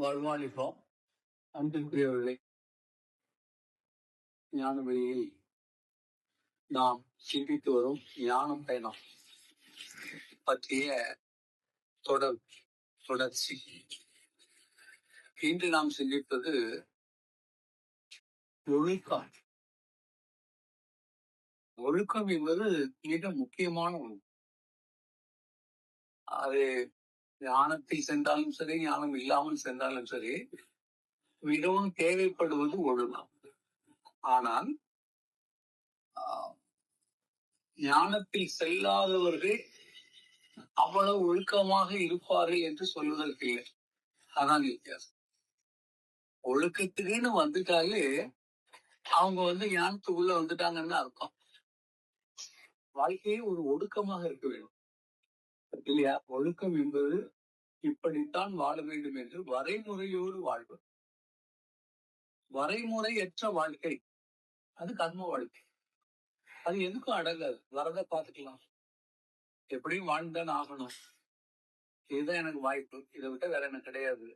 வருமானிப்போம். அன்பிற்குரியவர்களே, ஞான வழியில் நாம் சிந்தித்து வரும் ஞானம் பயணம் பற்றிய தொடர்ச்சி. இன்று நாம் சிந்திப்பது ஒழுக்கம். ஒழுக்கம் என்பது மிக முக்கியமான ஒன்று. அது ஞானத்தில் சென்றாலும் சரி, ஞானம் இல்லாமல் சென்றாலும் சரி, மிகவும் தேவைப்படுவது ஒழுக்கம். ஆனால் ஞானத்தில் செல்லாதவர்கள் அவ்வளவு ஒழுக்கமாக இருப்பார்கள் என்று சொல்வதற்கு இல்லை. அதான் வித்தியாசம். ஒழுக்கத்துக்குன்னு வந்துட்டாலே அவங்க ஞானத்துக்குள்ள வந்துட்டாங்கன்னு அர்த்தம். வாழ்க்கையே ஒரு ஒடுக்கமாக இருக்க வேண்டும் இல்லையா? ஒழுக்கம் என்பது இப்படித்தான் வாழ வேண்டும் என்று வரைமுறையோடு வாழ்வது. வரைமுறையற்ற வாழ்க்கை அது கர்ம வாழ்க்கை. அது எதுக்கும் அடங்காது. வரத பாத்துக்கலாம், எப்படியும் வாழ்ந்தான் ஆகணும், இதுதான் எனக்கு வாய்ப்பு, இதை விட்ட வேற எனக்கு கிடையாது,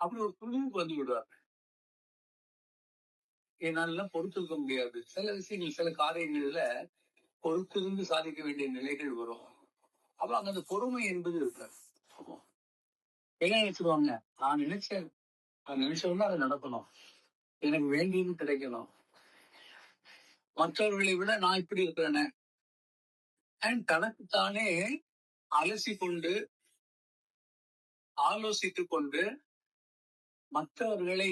அப்படி ஒரு துணிவுக்கு வந்து விடுவார். என்னால பொறுத்திருக்க முடியாது. சில விஷயங்கள், சில காரியங்கள்ல பொறுத்திருந்து சாதிக்க வேண்டிய நிலைகள் வரும். அப்ப அங்க அந்த பொறுமை என்பது இருக்காது. என்ன நினைச்சிருவாங்க, நான் நினைச்சோம்னா அது நடக்கணும், எனக்கு வேண்டியது கிடைக்கணும், மற்றவர்களை விட நான் இப்படி இருக்கிறேனே, தனக்குத்தானே அலசி கொண்டு ஆலோசித்துக் கொண்டு மற்றவர்களை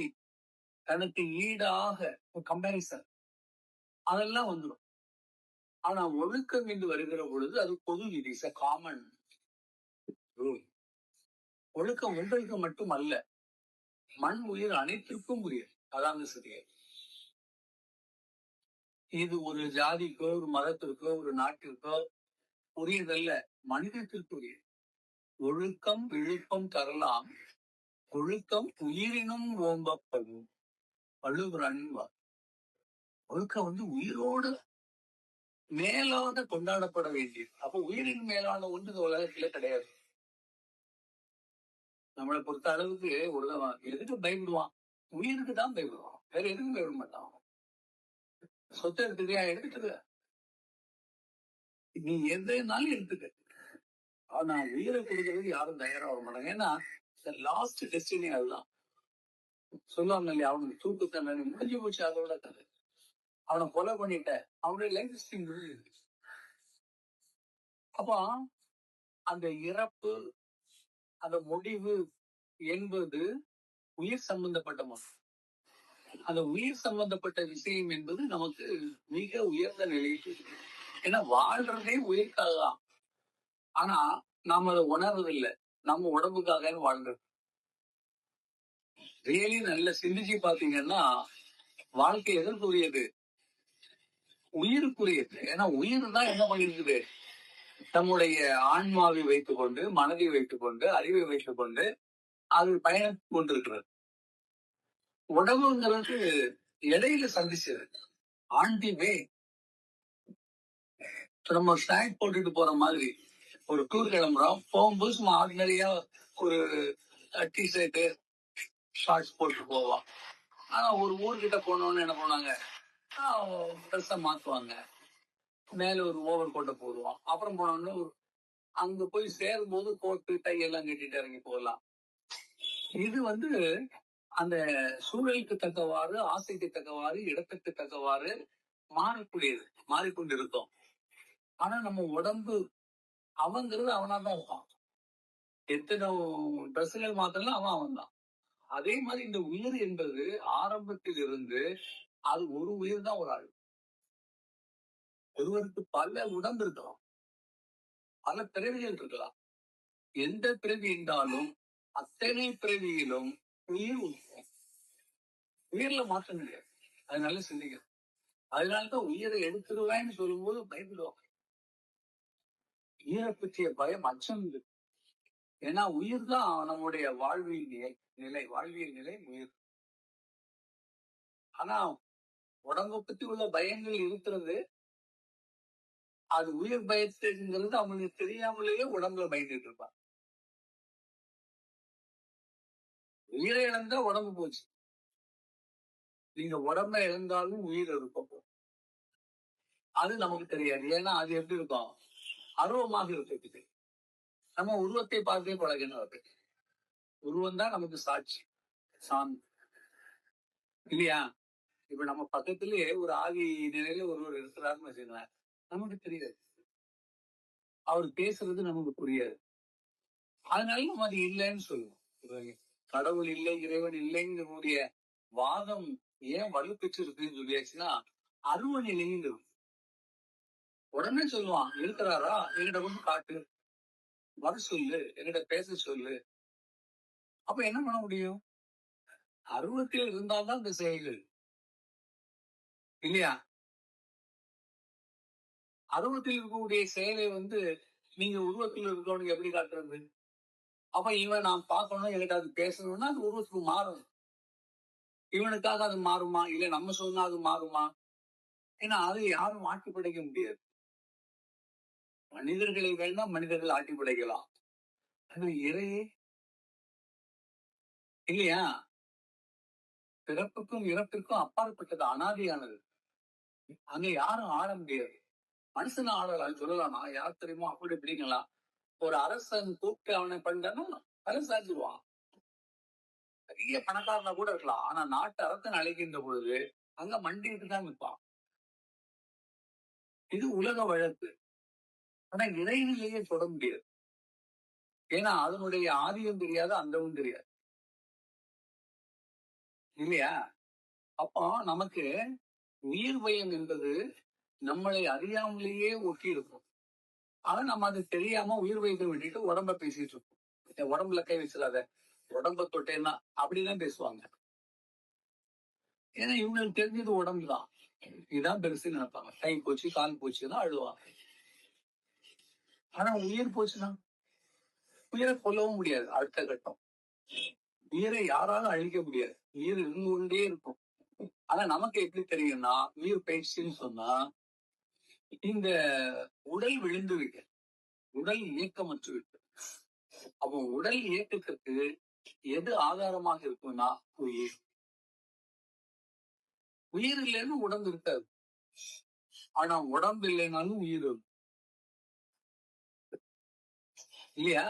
தனக்கு ஈடாக கம்பேரிசன் அதெல்லாம் வந்துடும். ஆனா ஒழுக்கம் என்று வருகிற பொழுது அது பொது விதி, காமன் ரூல். ஒழுக்கம் உங்களுக்கு மட்டும் அல்ல, மண் உயிர் அனைத்திற்கும் உரியது. அதாவது சரியா, இது ஒரு ஜாதிக்கோ, ஒரு மதத்திற்கோ, ஒரு நாட்டிற்கோ உரியதல்ல, மனிதத்திற்கு உரியது. ஒழுக்கம் விழுப்பம் தரலாம், ஒழுக்கம் உயிரினும் ஓம்பப்படும். வள்ளுவர் ஒழுக்கம் உயிரோடு மேலாக கொண்டாடப்பட வேண்டியது. அப்ப உயிரின் மேலான ஒன்று இந்த உலகத்துல கிடையாது. நம்மளை பொறுத்த அளவுக்கு எதுக்கு பயப்படுவான்? உயிருக்கு தான் பயப்படுவான், வேற எதுக்கும் பயப்பட மாட்டான். சொத்தை எடுத்துக்கியா, எடுத்துக்க, நீ எதுனாலும் எடுத்துக்க, ஆனா உயிரை கொடுக்கறதுக்கு யாரும் தயாராக மாட்டாங்க. ஏன்னா லாஸ்ட் டெஸ்டினி அதுதான். சொல்லுவாங்க இல்லையா, அவனுக்கு தூக்கு தண்டனை முடிஞ்சு போச்சு, அதோட கதை. அவனை கொலை பண்ணிட்ட, அவனுடைய லைஃப் ஸ்டைல் முடிஞ்சு. அப்ப அந்த இறப்பு, அந்த முடிவு என்பது உயிர் சம்பந்தப்பட்ட அந்த உயிர் சம்பந்தப்பட்ட விஷயம் என்பது நமக்கு மிக உயர்ந்த நிலைக்கு. ஏன்னா வாழ்றதே உயிர்க்காக தான். ஆனா நாம அதை உணர்றதில்லை, நம்ம உடம்புக்காக வாழ்றது. ரியலி நல்ல சிந்திச்சு பாத்தீங்கன்னா வாழ்க்கை எதற்குரியது? உயிருக்குரியது. ஏன்னா உயிர் தான் என்ன பண்ணிருக்குது, நம்முடைய ஆன்மாவை வைத்துக் கொண்டு, மனதை வைத்துக் கொண்டு, அறிவை வைத்துக் கொண்டு அது பயணித்துக் கொண்டிருக்கிறது. உடம்புங்கிறது இடையில சந்திச்சது, ஆண்டி வே. நம்ம ஸ்நாக் போட்டுட்டு போற மாதிரி ஒரு டூர் கிளம்புறோம், போகும்போது சும்மா ஆர்டினரியா ஒரு டிஷர்ட்டு ஷார்ட்ஸ் போட்டு போவோம். ஆனா ஒரு ஊர்கிட்ட போனோம்னு என்ன பண்ணுவாங்க, ட்ரெஸ்ஸை மாத்துவாங்க, மேல ஒரு ஓவர் கோட்டை போடுவோம். அப்புறம் போனோம்னு அங்க போய் சேரும் போது கோட்டு டை எல்லாம் கட்டிட்டு இறங்கி போகலாம். இது அந்த சூழலுக்கு தக்கவாறு, ஆசைக்கு தக்கவாறு, இடத்துக்கு தக்கவாறு மாறக்கூடியது, மாறிக்கொண்டு இருக்கும். ஆனா நம்ம உடம்பு அவங்கிறது அவனாதான் இருப்பான். எத்தனை ட்ரெஸ்ஸுகள் மாத்தலாம், அவன் தான். அதே மாதிரி இந்த உயிர் என்பது ஆரம்பத்தில் இருந்து அது ஒரு உயிர் தான். ஒரு ஆள், ஒருவருக்கு பல உடம்பு இருக்கலாம், பல பிறவிகள் இருக்கலாம். எந்த பிறவி என்றாலும் அத்தனை பிறவியிலும் உயிர் உயிர்ல மாற்றம் கிடையாது. அதனால சிந்திக்க, அதனாலதான் உயிரை எடுத்துருவேன்னு சொல்லும்போது பயப்படுவாங்க. உயிரை பற்றிய பயம், அச்சம் இருக்கு. ஏன்னா உயிர் தான் நம்முடைய வாழ்வியல் நிலை உயிர். ஆனா உடம்பை பத்தி உள்ள பயங்கள் இருக்கிறது, அது உயிர் பயத்துங்கிறது அவங்களுக்கு தெரியாமலேயே உடம்புல பயந்துட்டு இருப்பான். உயிரை இழந்தா உடம்பு போச்சு. நீங்க உடம்ப இழந்தாலும் உயிர் இருக்கும். அது நமக்கு தெரியாது. ஏன்னா அது எப்படி இருக்கும்? அருவமாக இருக்குது. நம்ம உருவத்தை பார்த்தே பழகினோம் அது. உருவம் தான் நமக்கு சாட்சி, சாமி. இல்லையா? இப்ப நம்ம பக்கத்திலேயே ஒரு ஆவி நிலையில ஒருவர் இருக்கிறாருன்னு வச்சுக்கலாம். நமக்கு தெரியாது. அவர் பேசுறது நமக்கு புரியாது. அதனால நம்ம அது இல்லைன்னு சொல்லுவோம். கடவுள் இல்லை, இறைவன் இல்லைங்கக்கூடிய வாதம் ஏன் வலுப்பெற்று இருக்குன்னு சொல்லியாச்சுன்னா, அருவ நிலைங்கிறது. உடனே சொல்லுவான், இருக்கிறாரா? என்கிட்ட கொண்டு காட்டு. வர சொல்லு, என்கிட்ட பேச சொல்லு. அப்ப என்ன பண்ண முடியும்? அருவத்தில் இருந்தால்தான் இந்த செயல்கள். இல்லையா? அருவத்தில் இருக்கக்கூடிய செயலை நீங்க உருவத்தில் இருக்கவனுக்கு எப்படி காட்டுறது? அப்ப இவன் நான் பார்க்கணும், என்கிட்ட அது பேசணும்னா அது உருவத்துக்கு மாறும். இவனுக்காக அது மாறுமா? இல்ல நம்ம சொன்னா அது மாறுமா? ஏன்னா அதை யாரும் ஆட்டி படைக்க முடியாது. மனிதர்களை வேணா மனிதர்கள் ஆட்டி படைக்கலாம். ஆனா இறையே இல்லையா? பிறப்புக்கும் இறப்பிற்கும் அப்பாற்பட்டது, அனாதியானது. அங்க யாரும் ஆள முடியாது. மனுஷனை ஆளலாம் சொல்லலாம். நான் யார் தெரியுமோ அப்படி இப்படிங்களா? ஒரு அரசன் கூப்பிட்டு அவனை பண்ணா அரசாச்சுவான். பெரிய பணக்காரனா கூட இருக்கலாம். ஆனா நாட்டு அரசன் அழைக்கின்ற பொழுது அங்க மண்டிட்டு தான் நிற்பான். இது உலக வழக்கு. ஆனா இறைநிலையை தொட முடியாது. ஏன்னா அதனுடைய ஆதியும் தெரியாது, அந்தமும் தெரியாது. இல்லையா? அப்போ நமக்கு உயிர் பயம் என்பது நம்மளை அறியாமலேயே ஒட்டி இருக்கும். ஆனா நம்ம அது தெரியாம உயிர் பயத்தை விட்டுட்டு உடம்ப பேசிட்டு இருக்கோம். என் உடம்புல கை வச்சிடாத, உடம்ப தொட்டேன்னா அப்படிதான் பேசுவாங்க. ஏன்னா இவங்களுக்கு தெரிஞ்சது உடம்புதான். இதுதான் பெருசுன்னு நினைப்பாங்க. கை போச்சு, கால் போச்சுன்னா அழுவாங்க. ஆனா உயிர் போச்சுன்னா உயிரை கொல்லவும் முடியாது. அடுத்த கட்டம் உயிரை யாராலும் அழிக்க முடியாது. உயிர் இருந்து கொண்டே இருக்கும். ஆனா நமக்கு எப்படி தெரியும்னா, உயிர் பயிற்சின்னு சொன்னா இந்த உடல் விழுந்து விட்டு, உடல் இயக்கமற்று விட்டு. அப்போ உடல் இயக்கத்திற்கு எது ஆதாரமாக இருக்கும்னா உயிர். உயிர் இல்லைன்னு உடம்பு இருக்காது. ஆனா உடம்பு இல்லைனாலும் உயிர் இருக்கும். இல்லையா?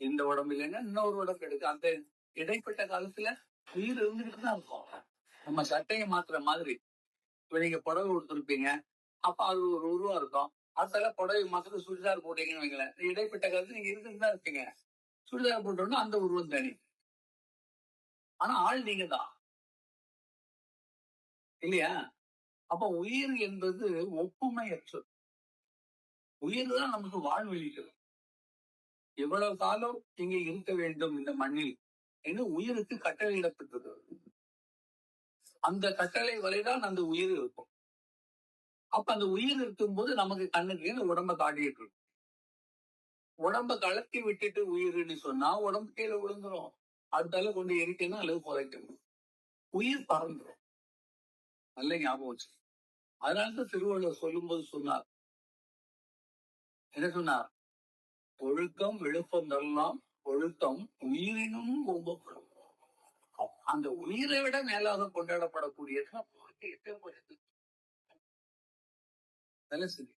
இந்த உடம்பு இல்லைன்னா இன்னொரு உடம்பு எடுக்கும். அந்த இடைப்பட்ட காலத்துல உயிர் இருந்துகிட்டு தான் இருக்கும். நம்ம சட்டையை மாத்துற மாதிரி. இப்ப நீங்க புடவை கொடுத்துருப்பீங்க. அப்ப அது ஒரு உருவம் இருக்கும். அதெல்லாம் புடவை மாத்திரம் சுடிதார் போட்டீங்கன்னு வைங்களேன். இடைப்பட்ட காலத்துல நீங்க இருந்துட்டு தான் இருப்பீங்க. சுடிதார் போட்டோம்னா அந்த உருவம் தனி. ஆனா ஆள் நீங்க தான். இல்லையா? அப்ப உயிர் என்பது ஒப்புமையற்றது. உயிர் தான் நமக்கு வாழ்வழிக்கிறது. எவ்வளவு காலம் இங்கே இருக்க வேண்டும் இந்த மண்ணில் என்று உயிருக்கு கட்டளையிடப்பட்டது. அந்த கட்டளை வரைதான் அந்த உயிர் இருக்கும். அப்ப அந்த உயிர் இருக்கும்போது நமக்கு கண்ணுக்கு இந்த உடம்ப காட்டிட்டு இருக்கும். உடம்ப கலத்தி விட்டுட்டு உயிர்னு சொன்னா உடம்பு கீழே விழுந்துரும். அடுத்தால கொண்டு எரிக்கணும் அல்லது புதைக்கணும். உயிர் பறந்துடும். நல்ல ஞாபகம் வச்சு. அதனாலதான் திருவள்ளுவர் சொல்லும்போது சொன்னார், என்ன சொன்னார்? ஒழுக்கம் விழுப்பம் தரலாம், ஒழுக்கம் உயிரினும் ஒவ்வொரு. அந்த உயிரை விட மேலாக கொண்டாடப்படக்கூடியது. நல்ல சரி.